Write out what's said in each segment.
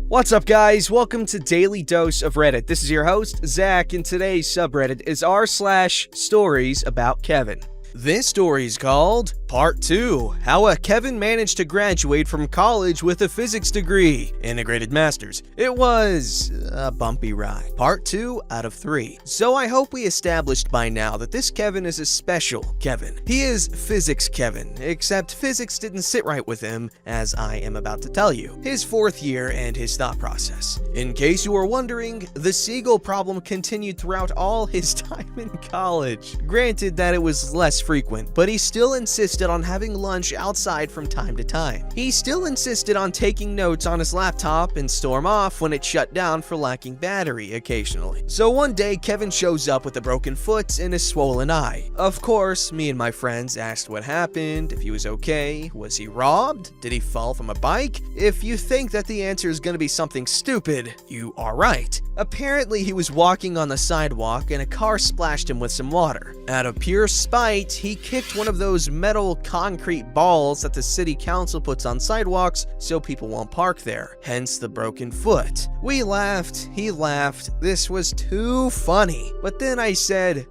What's up, guys? Welcome to Daily Dose of Reddit. This is your host, Zach, and today's subreddit is r/StoriesAboutKevin. This story is called Part 2, How Kevin Managed to Graduate from College with a Physics Degree, Integrated Masters. It was a bumpy ride. Part 2 out of 3. So I hope we established by now that this Kevin is a special Kevin. He is Physics Kevin, except physics didn't sit right with him, as I am about to tell you. His 4th year and his thought process. In case you were wondering, the seagull problem continued throughout all his time in college. Granted that it was less frequent, but he still insisted on having lunch outside from time to time. He still insisted on taking notes on his laptop and storm off when it shut down for lacking battery occasionally. So one day, Kevin shows up with a broken foot and a swollen eye. Of course, me and my friends asked what happened, if he was okay, was he robbed, did he fall from a bike? If you think that the answer is going to be something stupid, you are right. Apparently, he was walking on the sidewalk and a car splashed him with some water. Out of pure spite, he kicked one of those metal concrete balls that the city council puts on sidewalks so people won't park there, hence the broken foot. We laughed, he laughed, this was too funny. But then I said,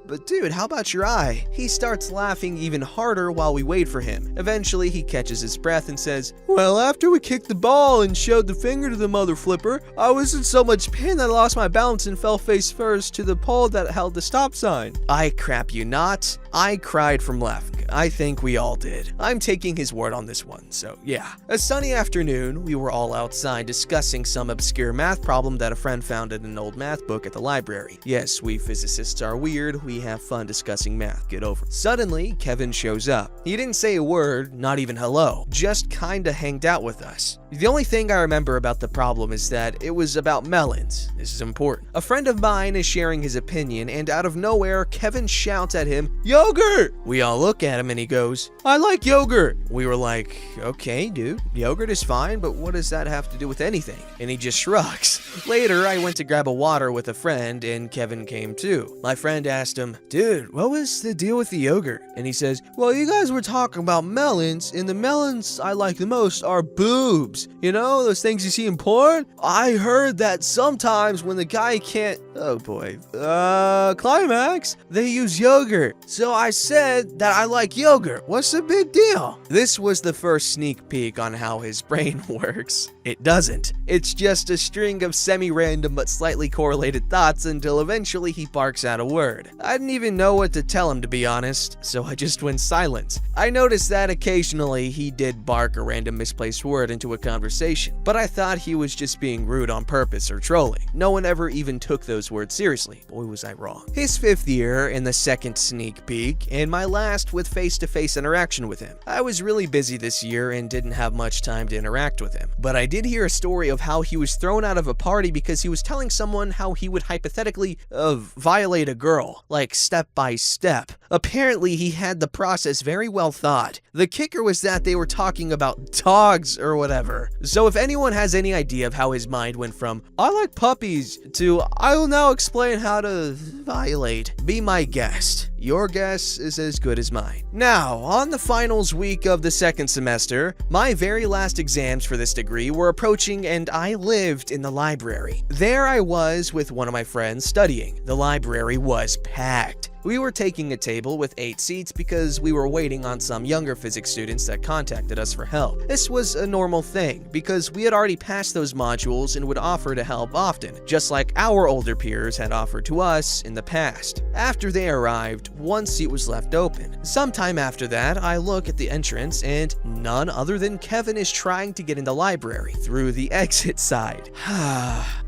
but dude, how about your eye? He starts laughing even harder while we wait for him. Eventually, he catches his breath and says, well, after we kicked the ball and showed the finger to the mother flipper, I was in so much pain that I lost my balance and fell face first to the pole that held the stop sign. I crap you not. I cried from laughing. I think we all did. I'm taking his word on this one, so yeah. A sunny afternoon, we were all outside discussing some obscure math problem that a friend found in an old math book at the library. Yes, we physicists are weird. We have fun discussing math. Get over it. Suddenly, Kevin shows up. He didn't say a word, not even hello. Just kinda hanged out with us. The only thing I remember about the problem is that it was about melons. This is important. A friend of mine is sharing his opinion, and out of nowhere, Kevin shouts at him, yogurt! We all look at him and he goes, I like yogurt. We were like, okay, dude, yogurt is fine, but what does that have to do with anything? And he just shrugs. Later, I went to grab a water with a friend, and Kevin came too. My friend asked him, dude, what was the deal with the yogurt? And he says, well, you guys were talking about melons, and the melons I like the most are boobs. You know, those things you see in porn? I heard that sometimes when the guy can't, oh boy, climax, they use yogurt. So I said that I like yogurt. What's the big deal? This was the first sneak peek on how his brain works. It doesn't. It's just a string of semi-random but slightly correlated thoughts until eventually he barks out a word. I didn't even know what to tell him, to be honest, so I just went silent. I noticed that occasionally he did bark a random misplaced word into a conversation, but I thought he was just being rude on purpose or trolling. No one ever even took those words seriously. Boy, was I wrong. His 5th year in the second sneak peek, and my last with face-to-face interaction with him. I was really busy this year and didn't have much time to interact with him, but I did hear a story of how he was thrown out of a party because he was telling someone how he would hypothetically violate a girl, like step by step. Apparently, he had the process very well thought. The kicker was that they were talking about dogs or whatever. So if anyone has any idea of how his mind went from, I like puppies, to I will now explain how to violate, be my guest. Your guess is as good as mine. Now, on the finals week of the 2nd semester, my very last exams for this degree were approaching, and I lived in the library. There I was with one of my friends studying. The library was packed. We were taking a table with 8 seats because we were waiting on some younger physics students that contacted us for help. This was a normal thing because we had already passed those modules and would offer to help often, just like our older peers had offered to us in the past. After they arrived, 1 seat was left open. Sometime after that, I look at the entrance and none other than Kevin is trying to get in the library through the exit side.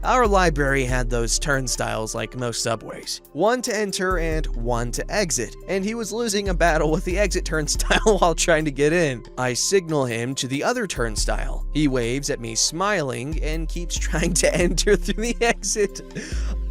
Our library had those turnstiles like most subways. One to enter and one to exit, and he was losing a battle with the exit turnstile while trying to get in. I signal him to the other turnstile. He waves at me smiling and keeps trying to enter through the exit.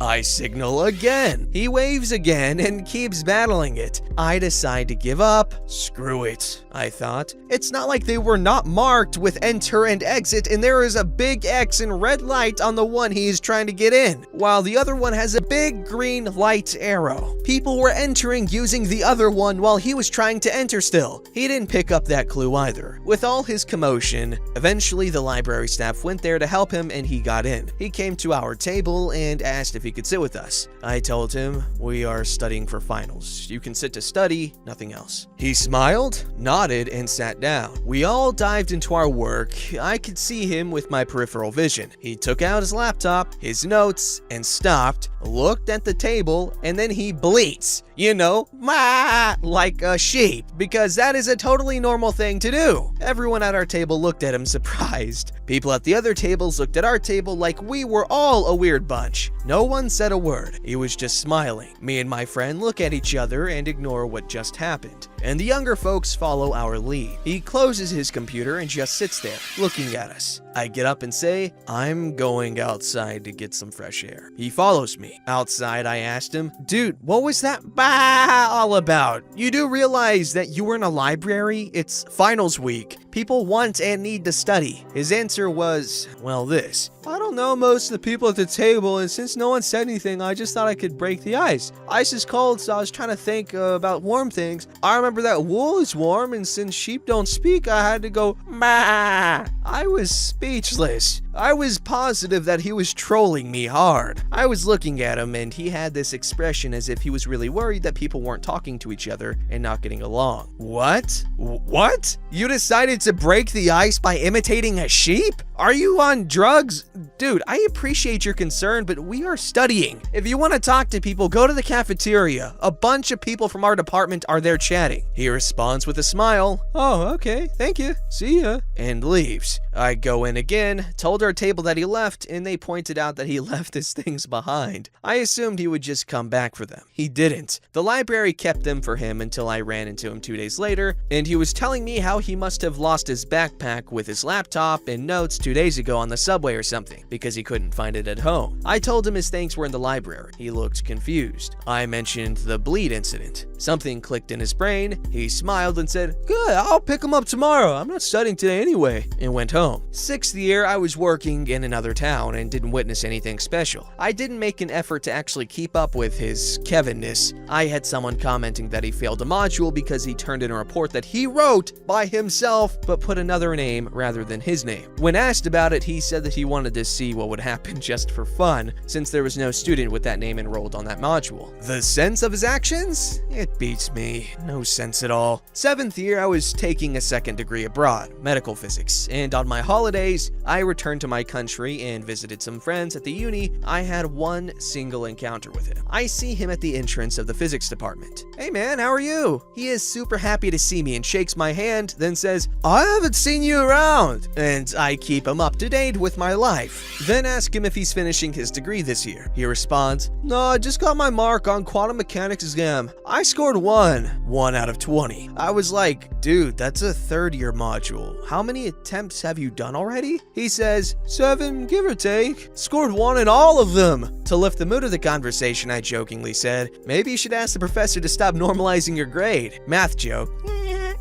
I signal again. He waves again and keeps battling it. I decide to give up. Screw it, I thought. It's not like they were not marked with enter and exit, and there is a big X and red light on the one he is trying to get in, while the other one has a big green light arrow. People were entering using the other one while he was trying to enter still. He didn't pick up that clue either. With all his commotion, eventually the library staff went there to help him and he got in. He came to our table and asked if he could sit with us. I told him, we are studying for finals. You can sit to study, nothing else. He smiled, nodded, and sat down. We all dived into our work. I could see him with my peripheral vision. He took out his laptop, his notes, and stopped, looked at the table, and then he bleats. You know, ma, like a sheep, because that is a totally normal thing to do. Everyone at our table looked at him surprised. People at the other tables looked at our table like we were all a weird bunch. No one said a word. He was just smiling. Me and my friend look at each other and ignore what just happened, and the younger folks follow our lead. He closes his computer and just sits there, looking at us. I get up and say, I'm going outside to get some fresh air. He follows me. Outside, I asked him, dude, what was that all about? You do realize that you were in a library? It's finals week. People want and need to study. His answer was, well, this. I don't know most of the people at the table, and since no one said anything, I just thought I could break the ice. Ice is cold, so I was trying to think about warm things. I remember that wool is warm, and since sheep don't speak, I had to go, ma. I was speechless. I was positive that he was trolling me hard. I was looking at him, and he had this expression as if he was really worried that people weren't talking to each other and not getting along. What? What? You decided to break the ice by imitating a sheep? Are you on drugs? Dude, I appreciate your concern, but we are studying. If you want to talk to people, go to the cafeteria. A bunch of people from our department are there chatting. He responds with a smile. Oh, okay, thank you. See ya. And leaves. I go in again, told our table that he left, and they pointed out that he left his things behind. I assumed he would just come back for them. He didn't. The library kept them for him until I ran into him 2 days later, and he was telling me how he must have lost his backpack with his laptop and notes 2 days ago on the subway or something, because he couldn't find it at home. I told him his things were in the library. He looked confused. I mentioned the bleed incident. Something clicked in his brain. He smiled and said, good, I'll pick him up tomorrow. I'm not studying today anyway, and went home. 6th year, I was working in another town and didn't witness anything special. I didn't make an effort to actually keep up with his Kevinness. I had someone commenting that he failed a module because he turned in a report that he wrote by himself but put another name rather than his name. When asked about it, he said that he wanted to see what would happen just for fun, since there was no student with that name enrolled on that module. The sense of his actions? It beats me. No sense at all. 7th year, I was taking a second degree abroad, medical physics, and on my holidays, I returned to my country and visited some friends at the uni. I had one single encounter with him. I see him at the entrance of the physics department. Hey man, how are you? He is super happy to see me and shakes my hand, then says, I haven't seen you around. And I keep him up to date with my life. Then ask him if he's finishing his degree this year. He responds, no, I just got my mark on quantum mechanics exam. I scored 1 out of 20. I was like, dude, that's a 3rd year module. How many attempts have you done already? He says, 7, give or take. Scored 1 in all of them. To lift the mood of the conversation, I jokingly said, maybe you should ask the professor to stop normalizing your grade. Math joke.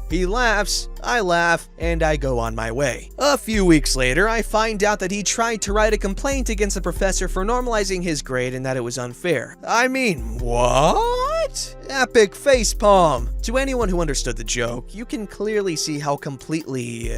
He laughs, I laugh, and I go on my way. A few weeks later, I find out that he tried to write a complaint against the professor for normalizing his grade and that it was unfair. I mean, what? Epic facepalm. To anyone who understood the joke, you can clearly see how completely,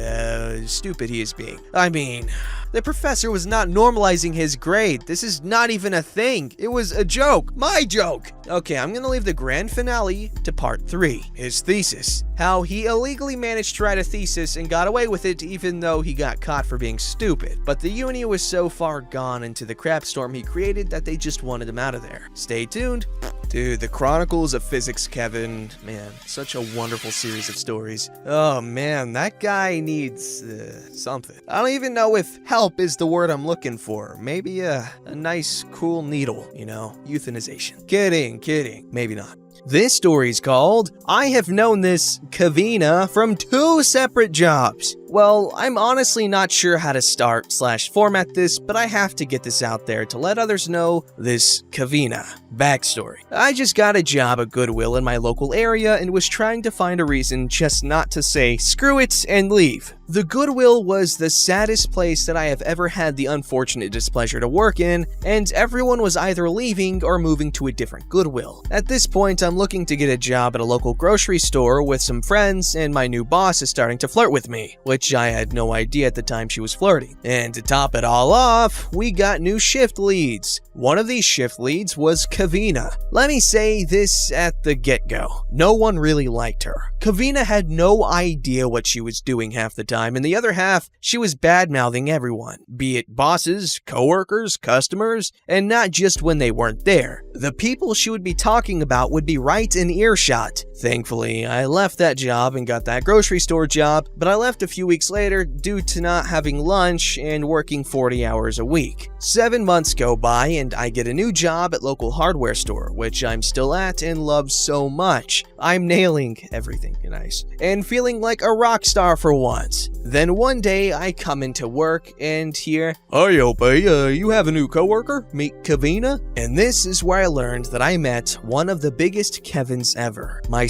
stupid he is being. I mean, the professor was not normalizing his grade. This is not even a thing. It was a joke. My joke. Okay, I'm gonna leave the grand finale to part 3. His thesis. How he illegally managed to write a thesis and got away with it even though he got caught for being stupid. But the uni was so far gone into the crap storm he created that they just wanted him out of there. Stay tuned. Dude, the Chronicles of Physics Kevin, man, such a wonderful series of stories. Oh man, that guy needs something. I don't even know if help is the word I'm looking for. Maybe a nice, cool needle, you know, euthanization. Kidding, maybe not. This story's called, I Have Known This Kevina from 2 Separate Jobs. Well, I'm honestly not sure how to start/format this, but I have to get this out there to let others know this Kevina. Backstory. I just got a job at Goodwill in my local area and was trying to find a reason just not to say screw it and leave. The Goodwill was the saddest place that I have ever had the unfortunate displeasure to work in, and everyone was either leaving or moving to a different Goodwill. At this point, I'm looking to get a job at a local grocery store with some friends, and my new boss is starting to flirt with me, which I had no idea at the time she was flirting. And to top it all off, we got new shift leads. One of these shift leads was Kevina. Let me say this at the get-go. No one really liked her. Kevina had no idea what she was doing half the time, and the other half, she was bad-mouthing everyone, be it bosses, coworkers, customers, and not just when they weren't there. The people she would be talking about would be right in earshot. Thankfully, I left that job and got that grocery store job, but I left a few weeks later due to not having lunch and working 40 hours a week. 7 months go by and I get a new job at local hardware store, which I'm still at and love so much. I'm nailing everything, nice, and feeling like a rock star for once. Then one day I come into work and hear, "Hey, Opie, you have a new coworker? Meet Kevina?" And this is where I learned that I met one of the biggest Kevins ever. My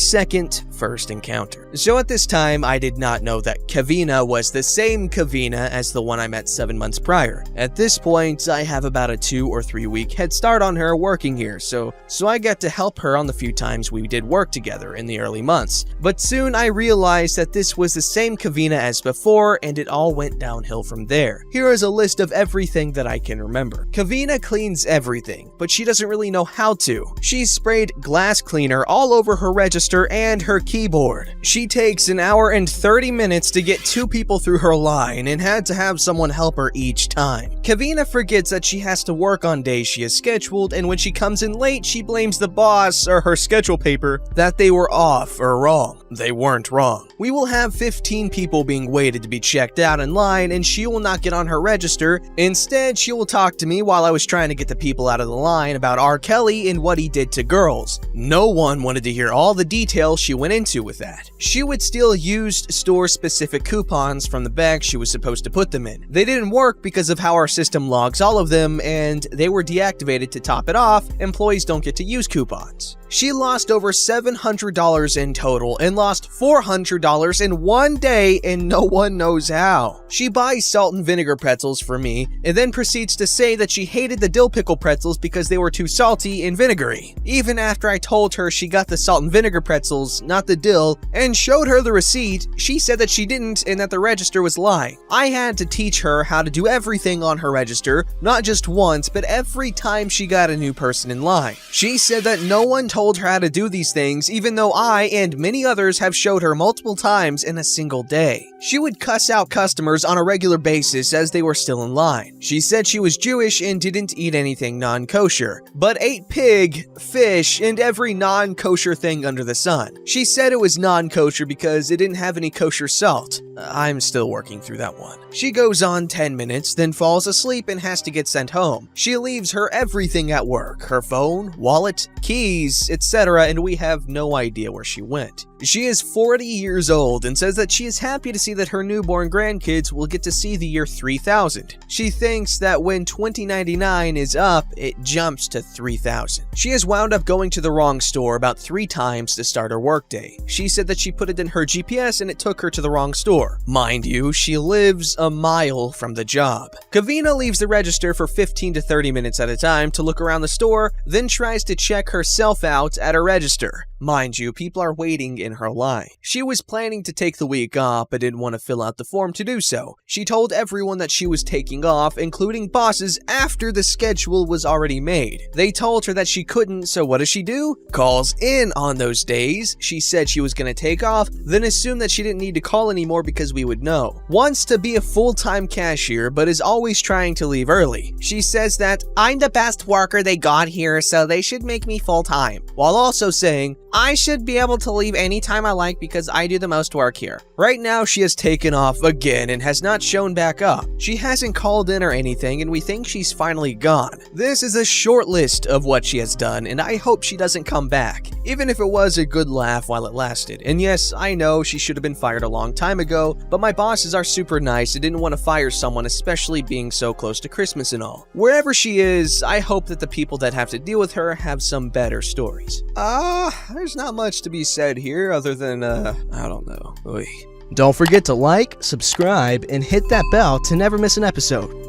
first encounter. So at this time, I did not know that Kevina was the same Kevina as the one I met 7 months prior. At this point, I have about a 2 or 3 week head start on her working here, so I got to help her on the few times we did work together in the early months. But soon I realized that this was the same Kevina as before, and it all went downhill from there. Here is a list of everything that I can remember. Kevina cleans everything, but she doesn't really know how to. She's sprayed glass cleaner all over her register and her keyboard. She takes an hour and 30 minutes to get 2 people through her line and had to have someone help her each time. Kevina forgets that she has to work on days she has scheduled, and when she comes in late, she blames the boss or her schedule paper that they were off or wrong. They weren't wrong. We will have 15 people being waited to be checked out in line, and she will not get on her register. Instead, she will talk to me while I was trying to get the people out of the line about R. Kelly and what he did to girls. No one wanted to hear all the details she went into with that. She would steal used store-specific coupons from the bag she was supposed to put them in. They didn't work because of how our system logs all of them, and they were deactivated. To top it off, employees don't get to use coupons. She lost over $700 in total and lost $400 in one day, and no one knows how. She buys salt and vinegar pretzels for me and then proceeds to say that she hated the dill pickle pretzels because they were too salty and vinegary. Even after I told her she got the salt and vinegar pretzels, not the dill, and showed her the receipt, she said that she didn't and that the register was lying. I had to teach her how to do everything on her register, not just once, but every time she got a new person in line. She said that no one told her how to do these things, even though I and many others have showed her multiple times in a single day. She would cuss out customers on a regular basis as they were still in line. She said she was Jewish and didn't eat anything non-kosher, but ate pig, fish, and every non-kosher thing under the sun. She said it was non-kosher because it didn't have any kosher salt. I'm still working through that one. She goes on 10 minutes, then falls asleep and has to get sent home. She leaves her everything at work, her phone, wallet, keys, etc., and we have no idea where she went. She is 40 years old and says that she is happy to see that her newborn grandkids will get to see the year 3000. She thinks that when 2099 is up, it jumps to 3000. She has wound up going to the wrong store about 3 times to start her workday. She said that she put it in her GPS and it took her to the wrong store. Mind you, she lives a mile from the job. Kevina leaves the register for 15 to 30 minutes at a time to look around the store, then tries to check herself out at her register. Mind you, people are waiting in her line. She was planning to take the week off but didn't want to fill out the form to do so. She told everyone that she was taking off, including bosses, after the schedule was already made. They told her that she couldn't, so what does she do? Calls in on those days. She said she was going to take off, then assumed that she didn't need to call anymore because we would know. Wants to be a full-time cashier but is always trying to leave early. She says that I'm the best worker they got here, so they should make me full-time, while also saying, I should be able to leave anytime I like because I do the most work here. Right now, she has taken off again and has not shown back up. She hasn't called in or anything, and we think she's finally gone. This is a short list of what she has done, and I hope she doesn't come back. even if it was a good laugh while it lasted. And yes, I know she should have been fired a long time ago, but my bosses are super nice and didn't want to fire someone, especially being so close to Christmas and all. Wherever she is, I hope that the people that have to deal with her have some better stories. There's not much to be said here other than, I don't know. Oy. Don't forget to like, subscribe, and hit that bell to never miss an episode.